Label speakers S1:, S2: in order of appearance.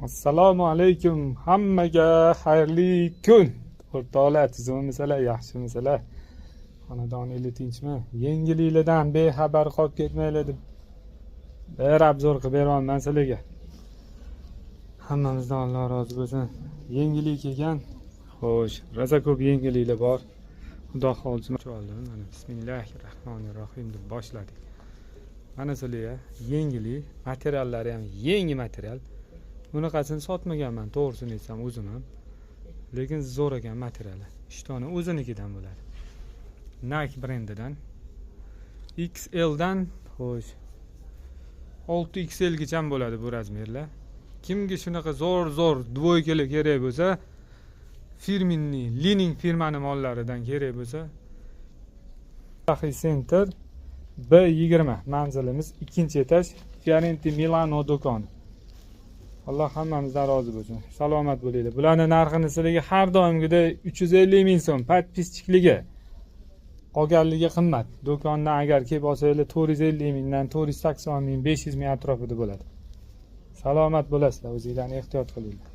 S1: Assalomu alaykum. Hammaga xayrli kun. O'rtoqlar, tuzimmisizlar, yaxshimisizlar? Xonadoningiz tinchmi? Yangiliklardan bexabar qolib ketmanglar deb bir obzor qilib beraman sizlarga. Hammamizdan Alloh rozi bo'lsin. Yangilik kelgan. Xo'sh, rosa ko'p yangiliklar bor. Xudo xohlasa, mana bismillahirrohmanirrohim deb boshladik. Mana sizlarga yangilik, materiallari ham yangi material. Bunaqasini sotmaganman, to'g'risini aytsam o'zim ham. Lekin zo'r ekan materiali. Ishtoni o'zinikidan bo'ladi. Nike brendidan XL dan, xo'sh, 6XL gacha bo'ladi bu razmerlar. Kimga shunaqa zo'r dvoykalar kerak bo'lsa, firminniy, Lining firmani mollaridan kerak bo'lsa, Saxiy Center B20 manzilimiz 2-etaj, Fiorenti Milano do'koni. Alloh hammamizdan rozi bo'lsin. Salomat bo'linglar. Bularning narxini sizlarga har doimgidek 350 ming so'm podpischiligiga. Qolganligi qimmat. Do'kondan agar kelib olsanglar 450 mingdan 480 ming, 500 ming atrofida bo'ladi. Salomat bo'lasizlar, o'zingizlarni ehtiyot qilinglar.